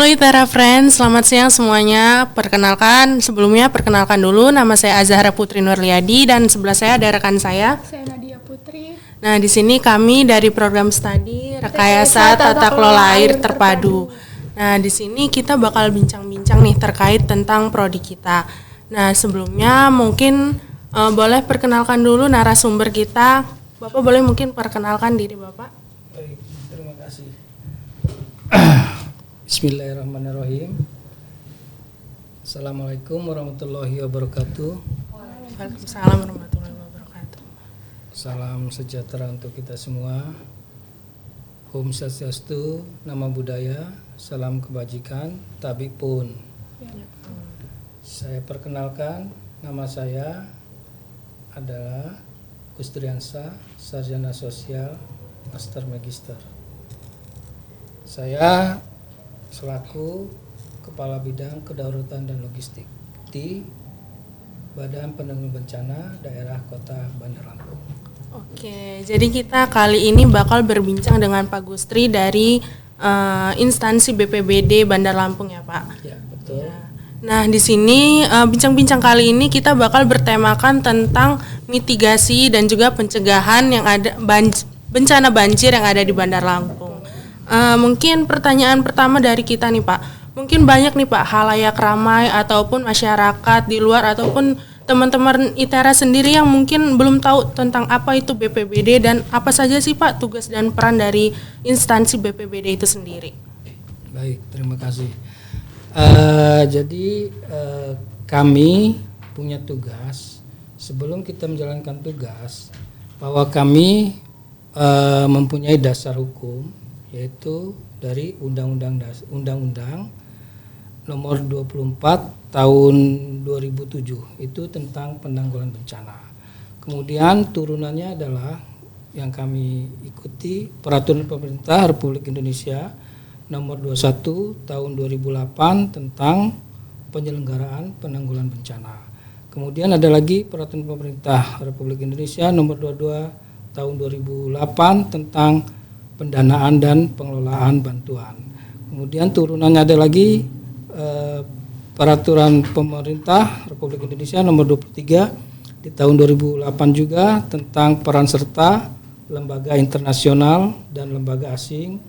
Halo Itara Friends, selamat siang semuanya. Sebelumnya perkenalkan dulu, nama saya Azahra Putri Nurliadi dan sebelah saya ada rekan saya. Saya Nadia Putri. Nah, di sini kami dari program studi Rekayasa Tata Kelola Air Terpadu. Nah, di sini kita bakal bincang-bincang nih terkait tentang prodi kita. Nah, sebelumnya mungkin boleh perkenalkan dulu narasumber kita. Bapak boleh mungkin perkenalkan diri Bapak? Baik, terima kasih. Bismillahirrahmanirrahim. Assalamualaikum warahmatullahi wabarakatuh. Waalaikumsalam warahmatullahi wabarakatuh. Salam sejahtera untuk kita semua. Om Swastiastu, Namo Buddhaya, salam kebajikan, tabi pun. Saya perkenalkan, nama saya adalah Gustriansa, Sarjana Sosial, Master Magister. Saya selaku Kepala Bidang Kedaruratan dan Logistik di Badan Penanggulangan Bencana Daerah Kota Bandar Lampung. Oke, jadi kita kali ini bakal berbincang dengan Pak Gustri dari instansi BPBD Bandar Lampung ya Pak? Ya, betul. Ya. Nah, di sini bincang-bincang kali ini kita bakal bertemakan tentang mitigasi dan juga pencegahan yang ada bencana banjir yang ada di Bandar Lampung. Mungkin pertanyaan pertama dari kita nih Pak, mungkin banyak nih Pak halayak ramai ataupun masyarakat di luar ataupun teman-teman ITERA sendiri yang mungkin belum tahu tentang apa itu BPBD dan apa saja sih Pak tugas dan peran dari instansi BPBD itu sendiri. Baik, terima kasih. Jadi kami punya tugas, sebelum kita menjalankan tugas, bahwa kami mempunyai dasar hukum, yaitu dari Undang-Undang Nomor 24 Tahun 2007 itu tentang penanggulangan bencana. Kemudian turunannya adalah yang kami ikuti Peraturan Pemerintah Republik Indonesia Nomor 21 Tahun 2008 tentang penyelenggaraan penanggulangan bencana. Kemudian ada lagi Peraturan Pemerintah Republik Indonesia Nomor 22 Tahun 2008 tentang pendanaan dan pengelolaan bantuan. Kemudian turunannya ada lagi Peraturan Pemerintah Republik Indonesia Nomor 23 di tahun 2008 juga tentang peran serta lembaga internasional dan lembaga asing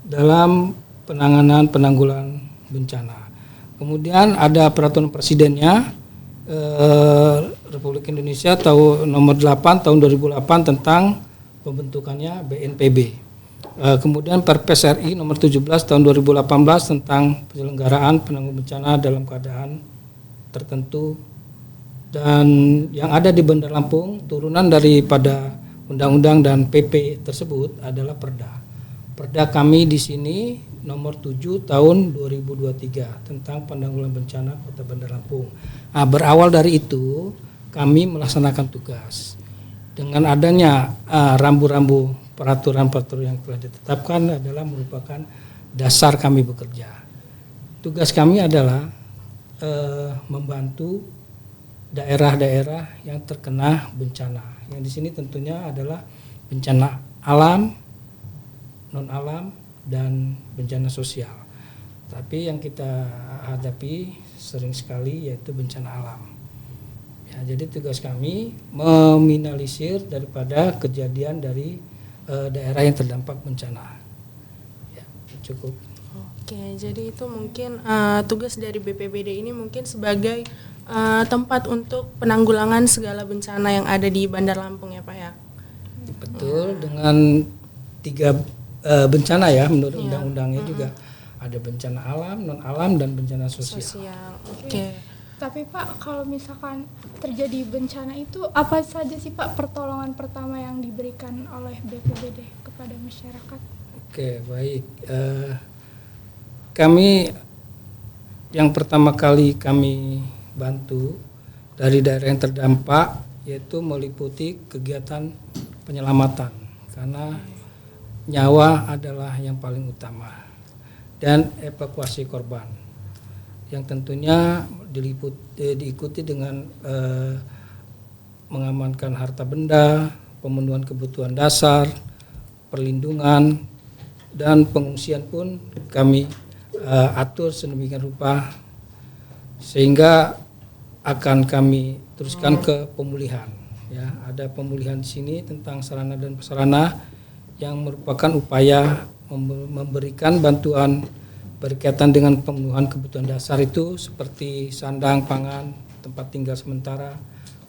dalam penanggulangan bencana. Kemudian ada Peraturan Presidennya Republik Indonesia Nomor 8 Tahun 2008 tentang pembentukannya BNPB. Kemudian Perpres RI Nomor 17 Tahun 2018 tentang penyelenggaraan penanggulangan bencana dalam keadaan tertentu, dan yang ada di Bandar Lampung turunan daripada undang-undang dan PP tersebut adalah Perda. Perda kami di sini Nomor 7 Tahun 2023 tentang penanggulangan bencana Kota Bandar Lampung. Nah, berawal dari itu kami melaksanakan tugas. Dengan adanya rambu-rambu peraturan-peraturan yang telah ditetapkan adalah merupakan dasar kami bekerja. Tugas kami adalah membantu daerah-daerah yang terkena bencana. Yang di sini tentunya adalah bencana alam, non alam, dan bencana sosial. Tapi yang kita hadapi sering sekali yaitu bencana alam. Ya, jadi tugas kami meminimalisir daripada kejadian dari daerah yang terdampak bencana. Ya, cukup. Oke, jadi itu mungkin tugas dari BPBD ini mungkin sebagai tempat untuk penanggulangan segala bencana yang ada di Bandar Lampung ya Pak ya? Betul, dengan 3 bencana ya menurut undang-undangnya juga ada bencana alam, non alam, dan bencana sosial. Oke. Tapi Pak, kalau misalkan terjadi bencana itu apa saja sih Pak pertolongan pertama yang diberikan oleh BPBD kepada masyarakat? Oke, baik. Kami yang pertama kali kami bantu dari daerah yang terdampak yaitu meliputi kegiatan penyelamatan, karena nyawa adalah yang paling utama, dan evakuasi korban yang tentunya diikuti dengan mengamankan harta benda, pemenuhan kebutuhan dasar, perlindungan, dan pengungsian pun kami atur sedemikian rupa sehingga akan kami teruskan ke pemulihan. Ya, ada pemulihan di sini tentang sarana dan prasarana yang merupakan upaya memberikan bantuan berkaitan dengan pemenuhan kebutuhan dasar itu seperti sandang, pangan, tempat tinggal sementara,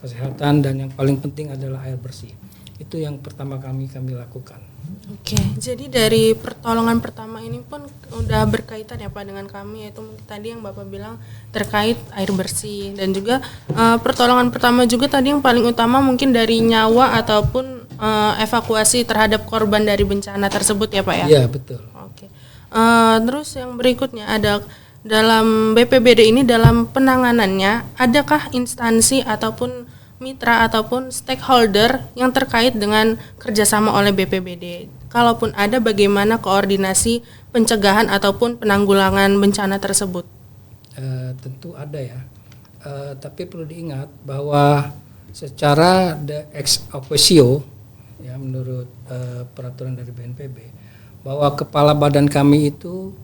kesehatan, dan yang paling penting adalah air bersih. Itu yang pertama kami lakukan. Oke, jadi dari pertolongan pertama ini pun udah berkaitan ya Pak dengan kami, yaitu tadi yang Bapak bilang terkait air bersih, dan juga pertolongan pertama juga tadi yang paling utama mungkin dari nyawa ataupun evakuasi terhadap korban dari bencana tersebut ya Pak ya? Iya, betul. Oke. Terus yang berikutnya ada dalam BPBD ini, dalam penanganannya adakah instansi ataupun mitra ataupun stakeholder yang terkait dengan kerjasama oleh BPBD? Kalaupun ada, bagaimana koordinasi pencegahan ataupun penanggulangan bencana tersebut? Tentu ada ya, tapi perlu diingat bahwa secara de ex officio ya, menurut peraturan dari BNPB, bahwa kepala badan kami itu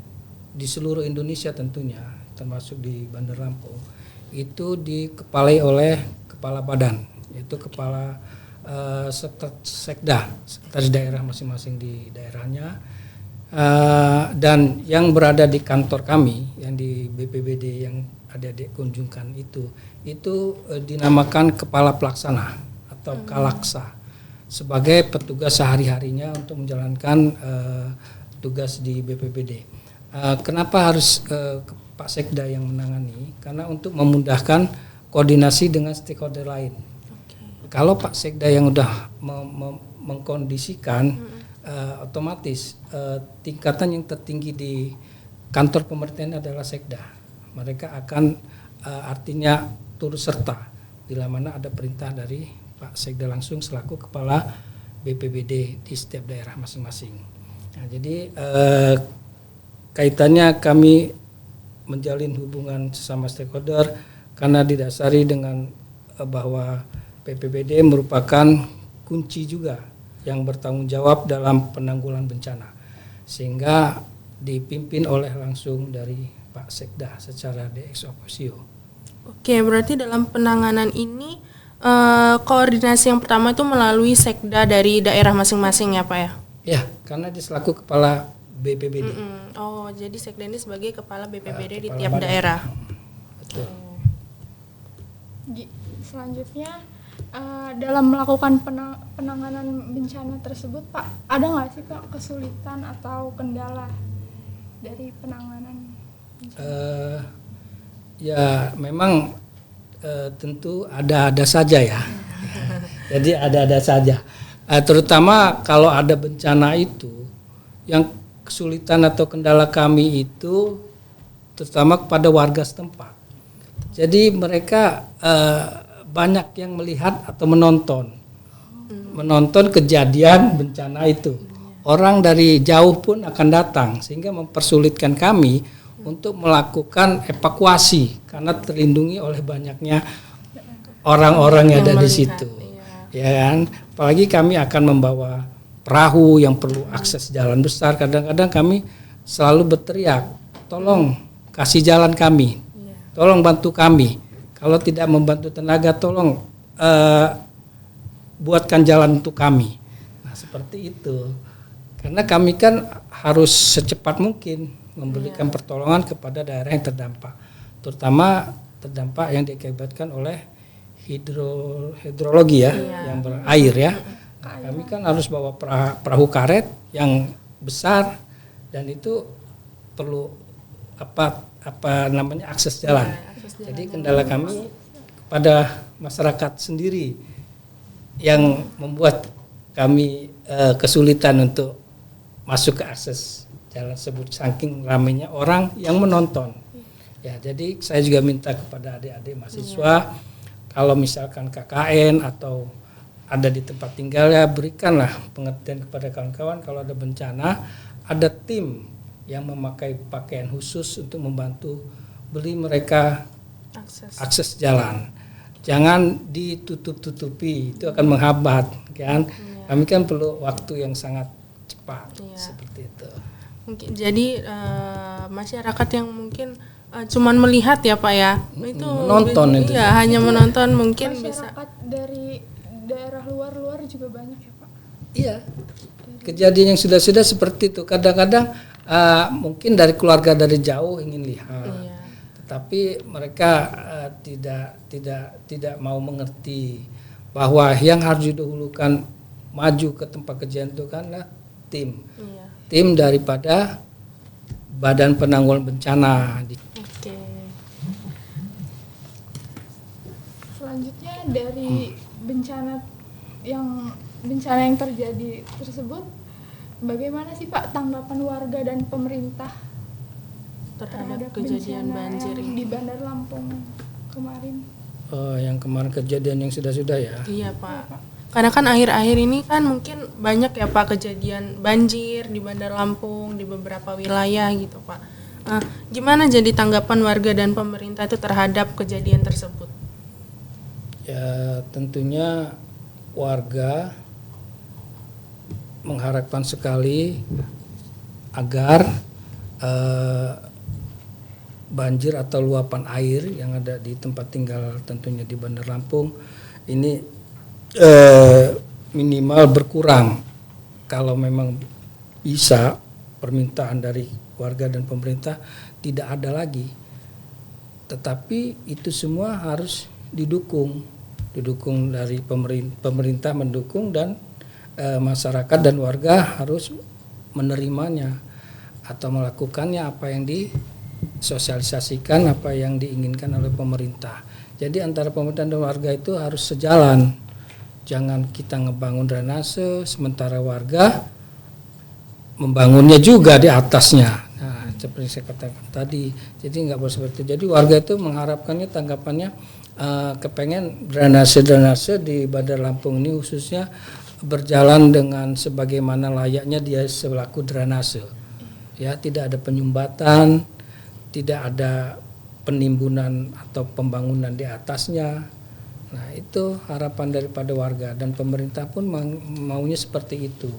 di seluruh Indonesia tentunya, termasuk di Bandar Lampung, itu dikepalai oleh kepala badan, yaitu kepala sekda, sekretaris daerah masing-masing di daerahnya, dan yang berada di kantor kami yang di BPBD yang adik-adik kunjungkan itu dinamakan kepala pelaksana atau kalaksa sebagai petugas sehari-harinya untuk menjalankan tugas di BPBD. Kenapa harus Pak Sekda yang menangani? Karena untuk memudahkan koordinasi dengan stakeholder lain. Kalau Pak Sekda yang udah mengkondisikan, otomatis tingkatan yang tertinggi di kantor pemerintahan adalah Sekda. Mereka akan artinya turut serta bila mana ada perintah dari Pak Sekda langsung selaku kepala BPBD di setiap daerah masing-masing. Nah, jadi kaitannya kami menjalin hubungan sesama stakeholder karena didasari dengan bahwa BPBD merupakan kunci juga yang bertanggung jawab dalam penanggulangan bencana, sehingga dipimpin oleh langsung dari Pak Sekda secara de ex officio. Oke, berarti dalam penanganan ini koordinasi yang pertama itu melalui Sekda dari daerah masing-masing ya Pak ya? Ya, karena dia selaku kepala BPBD. Oh, jadi Sekda ini sebagai kepala BPBD di kepala tiap badan. daerah. Betul. Selanjutnya dalam melakukan penanganan bencana tersebut Pak, ada nggak sih Pak kesulitan atau kendala dari penanganan bencana? Ya memang tentu ada saja ya. Jadi ada saja. Terutama kalau ada bencana itu, yang kesulitan atau kendala kami itu terutama kepada warga setempat. Jadi mereka banyak yang melihat atau menonton kejadian bencana itu. Orang dari jauh pun akan datang sehingga mempersulitkan kami untuk melakukan evakuasi karena terlindungi oleh banyaknya orang-orang yang ada di situ. Ya kan? Apalagi kami akan membawa perahu yang perlu akses jalan besar. Kadang-kadang kami selalu berteriak, tolong kasih jalan kami, tolong bantu kami. Kalau tidak membantu tenaga, tolong buatkan jalan untuk kami. Nah seperti itu. Karena kami kan harus secepat mungkin memberikan pertolongan kepada daerah yang terdampak, terutama terdampak yang diakibatkan oleh hidrologi ya, yang berair ya. Nah, kami kan harus bawa perahu karet yang besar dan itu perlu akses jalan. Jadi kendala kami kepada masyarakat sendiri yang membuat kami kesulitan untuk masuk ke akses jalan tersebut saking ramainya orang yang menonton. Ya, jadi saya juga minta kepada adik-adik mahasiswa kalau misalkan KKN atau ada di tempat tinggal ya berikanlah pengertian kepada kawan-kawan kalau ada bencana, ada tim yang memakai pakaian khusus untuk membantu beri mereka akses jalan. Jangan ditutup-tutupi, itu akan menghambat kan. Kami kan perlu waktu yang sangat cepat cepat, Iya. seperti itu. Mungkin jadi masyarakat yang mungkin cuman melihat ya Pak ya, itu menonton itu. iya, hanya menonton mungkin bisa. Masyarakat dari daerah luar juga banyak ya Pak. Iya, kejadian yang sudah seperti itu. Kadang-kadang mungkin dari keluarga dari jauh ingin lihat, Iya. tetapi mereka tidak mau mengerti bahwa yang harus didahulukan maju ke tempat kejadian itu karena tim daripada Badan Penanggulangan Bencana. Oke. Selanjutnya dari bencana yang terjadi tersebut, bagaimana sih Pak tanggapan warga dan pemerintah Terhadap kejadian bencana banjir yang ini. di Bandar Lampung kemarin? Yang kemarin kejadian yang sudah ya. Iya Pak. Karena kan akhir-akhir ini kan mungkin banyak ya Pak kejadian banjir di Bandar Lampung, di beberapa wilayah gitu Pak. Gimana jadi tanggapan warga dan pemerintah itu terhadap kejadian tersebut? Ya tentunya warga mengharapkan sekali agar banjir atau luapan air yang ada di tempat tinggal tentunya di Bandar Lampung ini minimal berkurang. Kalau memang bisa permintaan dari warga dan pemerintah tidak ada lagi, tetapi itu semua harus didukung dari pemerintah mendukung dan masyarakat dan warga harus menerimanya atau melakukannya apa yang disosialisasikan, apa yang diinginkan oleh pemerintah. Jadi antara pemerintah dan warga itu harus sejalan. Jangan kita ngebangun drainase sementara warga membangunnya juga di atasnya. Nah, seperti saya katakan tadi, jadi nggak boleh seperti itu. Jadi warga itu mengharapkannya tanggapannya kepengen drainase di Bandar Lampung ini khususnya berjalan dengan sebagaimana layaknya dia selaku drainase. Ya, tidak ada penyumbatan, tidak ada penimbunan atau pembangunan di atasnya. Nah, itu harapan daripada warga dan pemerintah pun maunya seperti itu.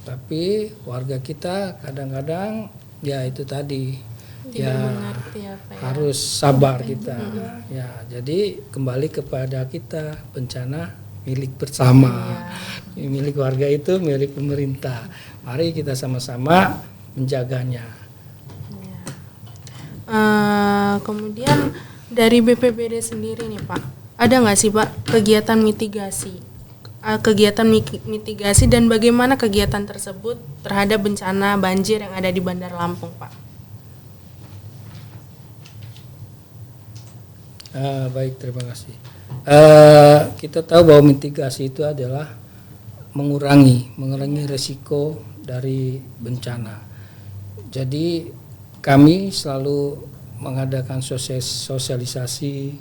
Tapi warga kita kadang-kadang ya itu tadi Tidak mengerti apa ya. harus sabar kita. Ya, jadi kembali kepada kita, bencana milik bersama. Milik warga itu milik pemerintah. Mari kita sama-sama menjaganya. Kemudian dari BPBD sendiri nih Pak, ada nggak sih Pak kegiatan mitigasi dan bagaimana kegiatan tersebut terhadap bencana banjir yang ada di Bandar Lampung Pak? Baik, terima kasih. Kita tahu bahwa mitigasi itu adalah mengurangi resiko dari bencana. Jadi kami selalu mengadakan sosialisasi,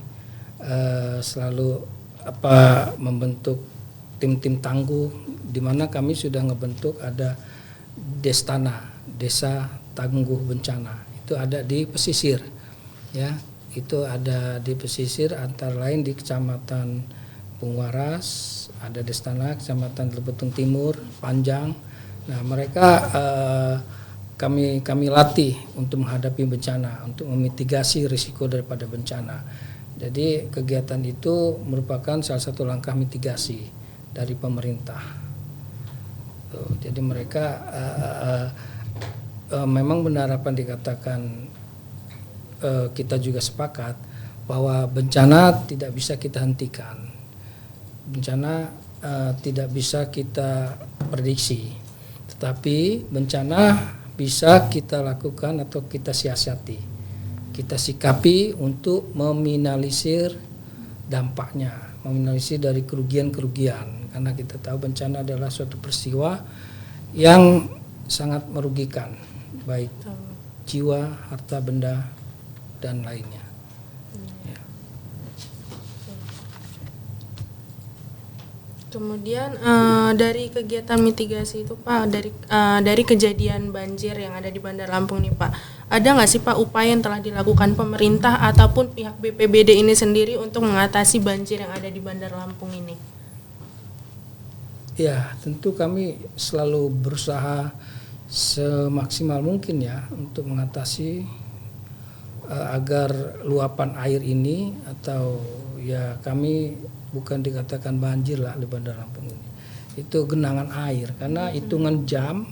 selalu membentuk tim-tim tangguh, di mana kami sudah ngebentuk ada Destana, Desa Tangguh Bencana. Itu ada di pesisir, ya. Itu ada di pesisir antara lain di Kecamatan Pungwaras, ada Destana, Kecamatan Lebetung Timur, Panjang. Nah, mereka kami latih untuk menghadapi bencana, untuk memitigasi risiko daripada bencana. Jadi kegiatan itu merupakan salah satu langkah mitigasi dari pemerintah. Jadi mereka memang benar apa yang dikatakan, kita juga sepakat bahwa bencana tidak bisa kita hentikan. Bencana tidak bisa kita prediksi, tetapi bencana bisa kita lakukan atau kita siasati, kita sikapi untuk meminimalisir dampaknya, meminimalisir dari kerugian-kerugian, karena kita tahu bencana adalah suatu peristiwa yang sangat merugikan, baik jiwa, harta benda, dan lainnya. Ya. Kemudian dari kegiatan mitigasi itu Pak, dari kejadian banjir yang ada di Bandar Lampung nih Pak, ada nggak sih Pak upaya yang telah dilakukan pemerintah ataupun pihak BPBD ini sendiri untuk mengatasi banjir yang ada di Bandar Lampung ini? Ya, tentu kami selalu berusaha semaksimal mungkin ya untuk mengatasi agar luapan air ini, atau ya kami bukan dikatakan banjir lah di Bandar Lampung ini. Itu genangan air, karena hitungan jam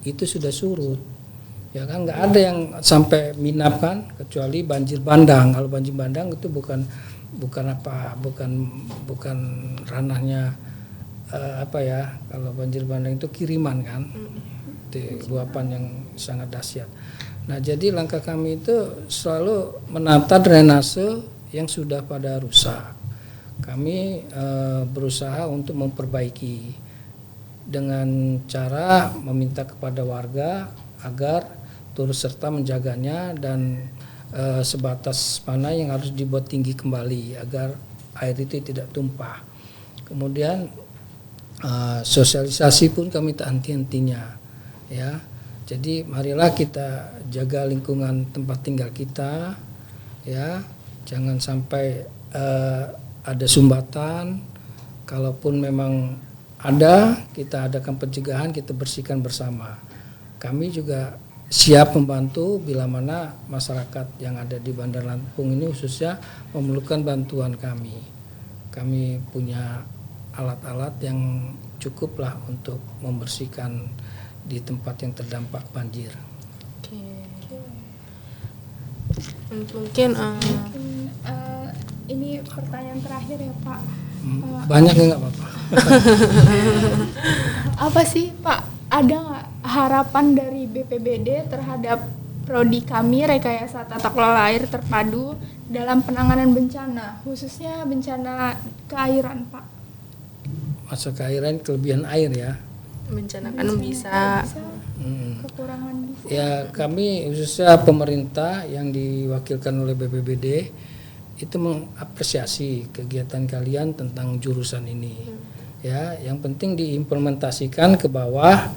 itu sudah surut. Ya kan, nggak ada yang sampai minap kan, kecuali banjir bandang. Kalau banjir bandang itu bukan ranahnya apa ya. Kalau banjir bandang itu kiriman kan, luapan yang sangat dahsyat. Nah, jadi langkah kami itu selalu menata drainase yang sudah pada rusak. Kami berusaha untuk memperbaiki dengan cara meminta kepada warga agar turut serta menjaganya, dan sebatas mana yang harus dibuat tinggi kembali agar air itu tidak tumpah. Kemudian sosialisasi pun kami tak henti-hentinya ya. Jadi marilah kita jaga lingkungan tempat tinggal kita ya, jangan sampai ada sumbatan. Kalaupun memang ada, kita adakan pencegahan, kita bersihkan bersama. Kami juga siap membantu bila mana masyarakat yang ada di Bandar Lampung ini khususnya memerlukan bantuan kami. Kami punya alat-alat yang cukup lah untuk membersihkan di tempat yang terdampak banjir. Oke. Mungkin ini pertanyaan terakhir ya Pak. Banyak nggak apa-apa. Apa sih Pak, ada nggak harapan dari BPBD terhadap prodi kami rekayasa tata kelola air terpadu dalam penanganan bencana, khususnya bencana keairan Pak? Masa keairan, kelebihan air ya. bencana kan bisa. Kekurangan bisa. Ya, kami khususnya pemerintah yang diwakilkan oleh BPBD itu mengapresiasi kegiatan kalian tentang jurusan ini. Ya, yang penting diimplementasikan ke bawah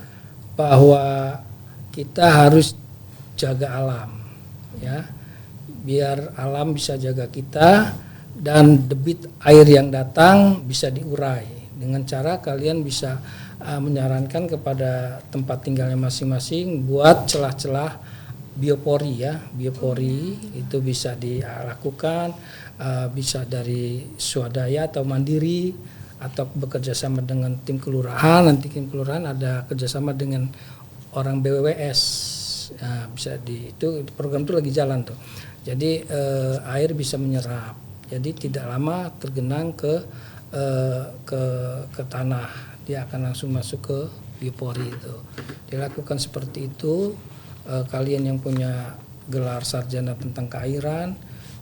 bahwa kita harus jaga alam, ya, biar alam bisa jaga kita dan debit air yang datang bisa diurai dengan cara kalian bisa menyarankan kepada tempat tinggalnya masing-masing buat celah-celah biopori ya, biopori itu bisa dilakukan, bisa dari swadaya atau mandiri atau bekerja sama dengan tim kelurahan. Nanti tim kelurahan ada kerjasama dengan orang BWWS, bisa itu program itu lagi jalan tuh. Jadi air bisa menyerap, jadi tidak lama tergenang ke tanah, dia akan langsung masuk ke biopori itu. Dilakukan seperti itu. Kalian yang punya gelar sarjana tentang keairan,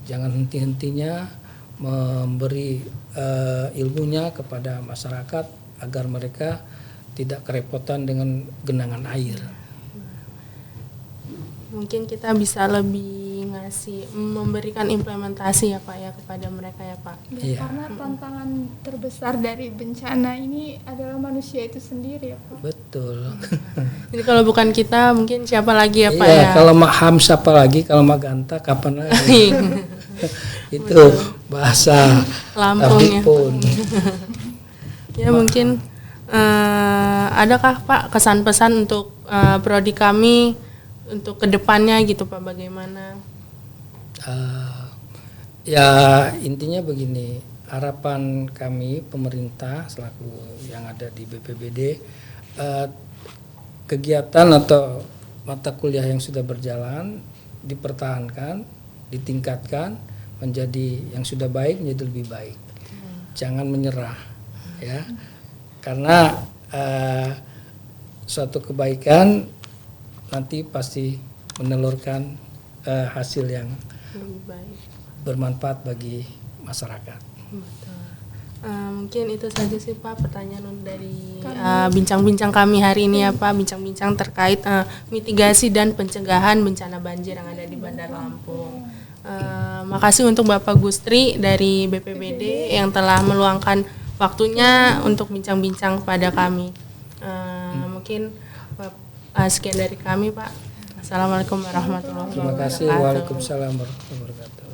jangan henti-hentinya memberi ilmunya kepada masyarakat agar mereka tidak kerepotan dengan genangan air. Mungkin kita bisa lebih memberikan implementasi ya Pak ya kepada mereka ya Pak. Ya, Iya. karena tantangan terbesar dari bencana ini adalah manusia itu sendiri ya Pak. Betul. Jadi kalau bukan kita mungkin siapa lagi ya Pak Iya, ya. kalau Mak Ham siapa lagi, kalau Mak Ganta kapan lagi? Itu bahasa Lampungnya. pun. Ya mungkin adakah Pak kesan pesan untuk prodi kami untuk kedepannya gitu Pak, bagaimana? Ya intinya begini, harapan kami pemerintah selaku yang ada di BPBD, kegiatan atau mata kuliah yang sudah berjalan dipertahankan, ditingkatkan menjadi yang sudah baik menjadi lebih baik. Jangan menyerah ya, karena suatu kebaikan nanti pasti menelurkan hasil yang Lebih baik. bermanfaat bagi masyarakat. Betul. Mungkin itu saja sih Pak pertanyaan dari bincang-bincang kami hari ini ya Pak, bincang-bincang terkait mitigasi dan pencegahan bencana banjir yang ada di Bandar Lampung. Makasih untuk Bapak Gustri dari BPBD yang telah meluangkan waktunya untuk bincang-bincang kepada kami. Mungkin sekian dari kami Pak. Assalamualaikum warahmatullahi wabarakatuh. Terima kasih. Waalaikumsalam warahmatullahi wabarakatuh.